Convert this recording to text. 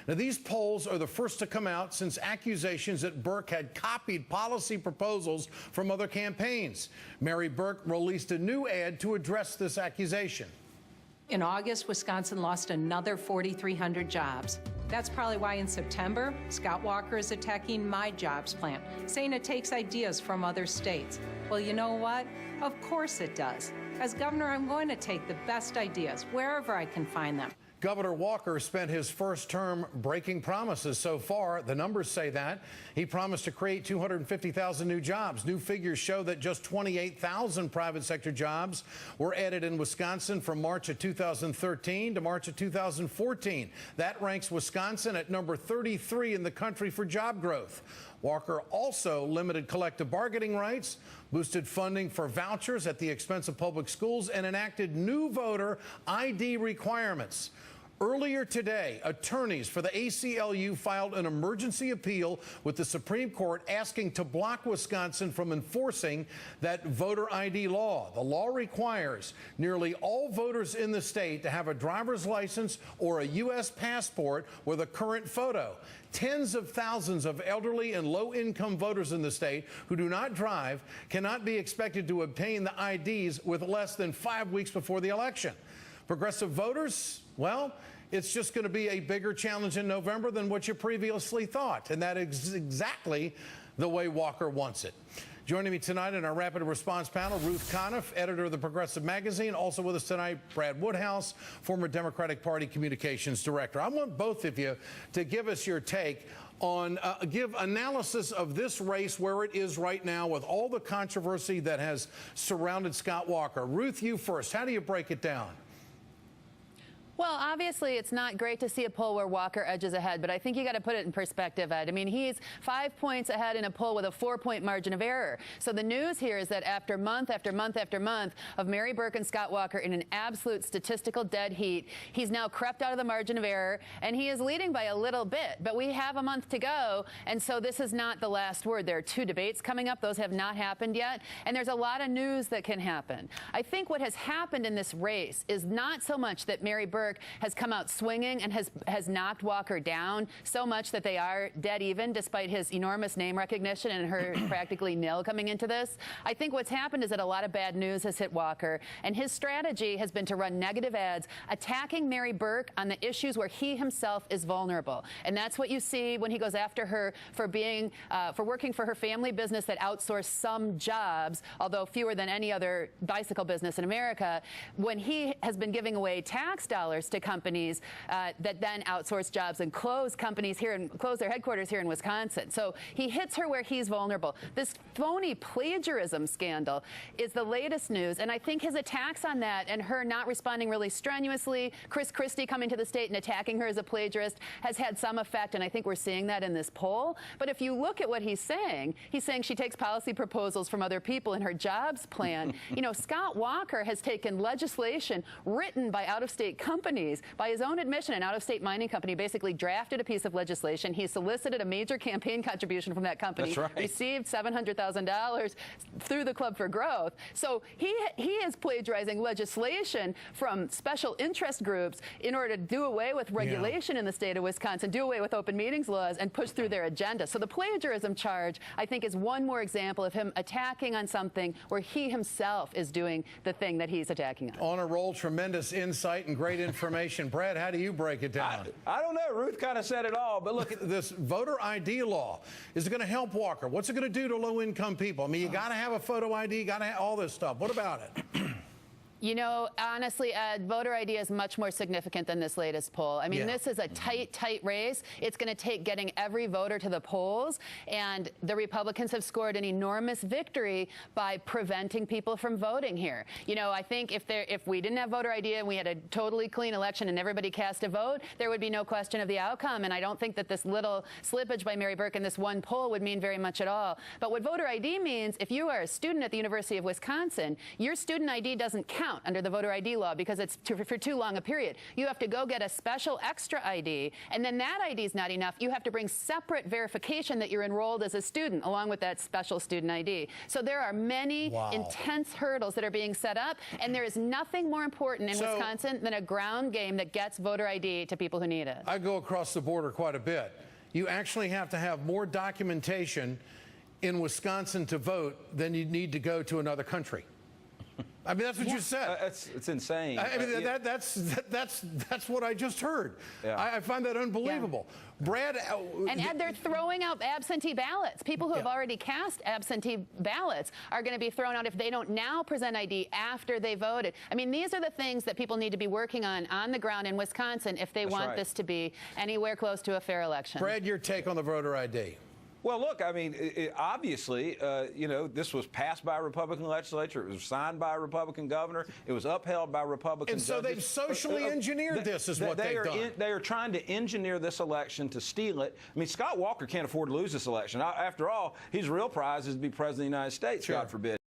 Now, these polls are the first to come out since accusations that Burke had copied policy proposals from other campaigns. Mary Burke released a new ad to address this accusation. In August, Wisconsin lost another 4,300 jobs. That's probably why in September, Scott Walker is attacking my jobs plan, saying it takes ideas from other states. Well, you know what? Of course it does. As governor, I'm going to take the best ideas wherever I can find them. Governor Walker spent his first term breaking promises so far. The numbers say that. He promised to create 250,000 new jobs. New figures show that just 28,000 private sector jobs were added in Wisconsin from March of 2013 to March of 2014. That ranks Wisconsin at number 33 in the country for job growth. Walker also limited collective bargaining rights, boosted funding for vouchers at the expense of public schools, and enacted new voter ID requirements. Earlier today, attorneys for the ACLU filed an emergency appeal with the Supreme Court asking to block Wisconsin from enforcing that voter ID law. The law requires nearly all voters in the state to have a driver's license or a U.S. passport with a current photo. Tens of thousands of elderly and low-income voters in the state who do not drive cannot be expected to obtain the IDs with less than 5 weeks before the election. Progressive voters, well, it's just going to be a bigger challenge in November than what you previously thought. And that is exactly the way Walker wants it. Joining me tonight in our rapid response panel, Ruth Conniff, editor of the Progressive Magazine. Also with us tonight, Brad Woodhouse, former Democratic Party communications director. I want both of you to give us your take on, give analysis of this race where it is right now with all the controversy that has surrounded Scott Walker. Ruth, you first. How do you break it down? Well, obviously, it's not great to see a poll where Walker edges ahead, but I think you got to put it in perspective, Ed. I mean, he's 5 points ahead in a poll with a 4-point margin of error. So the news here is that after month after month after month of Mary Burke and Scott Walker in an absolute statistical dead heat, he's now crept out of the margin of error, and he is leading by a little bit. But we have a month to go, and so this is not the last word. There are 2 debates coming up. Those have not happened yet, and there's a lot of news that can happen. I think what has happened in this race is not so much that Mary Burke has come out swinging and has knocked Walker down so much that they are dead even, despite his enormous name recognition and her practically nil coming into this. I think what's happened is that a lot of bad news has hit Walker, and his strategy has been to run negative ads attacking Mary Burke on the issues where he himself is vulnerable. And that's what you see when he goes after her for being for working for her family business that outsourced some jobs, although fewer than any other bicycle business in America, when he has been giving away tax dollars to companies that then outsource jobs and close companies here and close their headquarters here in Wisconsin. So he hits her where he's vulnerable. This phony plagiarism scandal is the latest news, and I think his attacks on that and her not responding really strenuously, Chris Christie coming to the state and attacking her as a plagiarist, has had some effect, and I think we're seeing that in this poll. But if you look at what he's saying she takes policy proposals from other people in her jobs plan. You know, Scott Walker has taken legislation written by out-of-state companies. By his own admission, an out-of-state mining company basically drafted a piece of legislation. He solicited a major campaign contribution from that company, That's right. Received $700,000 through the Club for Growth. So he is plagiarizing legislation from special interest groups in order to do away with regulation in the state of Wisconsin, do away with open meetings laws, and push through their agenda. So the plagiarism charge, I think, is one more example of him attacking on something where he himself is doing the thing that he's attacking on. On a roll, tremendous insight and great information. Brad, how do you break it down? I don't know. Ruth kind of said it all. But look, This voter ID law, is it going to help Walker? What's it going to do to low-income people? I mean, you got to have a photo ID, you got to have all this stuff. What about it? You know, honestly, Ed, voter ID is much more significant than this latest poll. I mean, this is a tight race. It's going to take getting every voter to the polls, and the Republicans have scored an enormous victory by preventing people from voting here. You know, I think if we didn't have voter ID and we had a totally clean election and everybody cast a vote, there would be no question of the outcome, and I don't think that this little slippage by Mary Burke in this one poll would mean very much at all. But what voter ID means, if you are a student at the University of Wisconsin, your student ID doesn't count count under the voter ID law because it's for too long a period. You have to go get a special extra ID, and then that ID is not enough. You have to bring separate verification that you're enrolled as a student along with that special student ID. So there are many intense hurdles that are being set up, and there is nothing more important in Wisconsin than a ground game that gets voter ID to people who need it. I go across the border quite a bit. You actually have to have more documentation in Wisconsin to vote than you need to go to another country. I mean, that's what you said. It's insane. I mean, that's what I just heard. Yeah. I find that unbelievable. Brad, and Ed, they're throwing out absentee ballots. People who have already cast absentee ballots are going to be thrown out if they don't now present ID after they voted. I mean, these are the things that people need to be working on the ground in Wisconsin if they want this to be anywhere close to a fair election. Brad, your take on the voter ID? Well, look, I mean, obviously, you know, this was passed by a Republican legislature. It was signed by a Republican governor. It was upheld by Republican judges. And so they've socially engineered this is what they've done. They are trying to engineer this election to steal it. I mean, Scott Walker can't afford to lose this election. After all, his real prize is to be president of the United States, God forbid.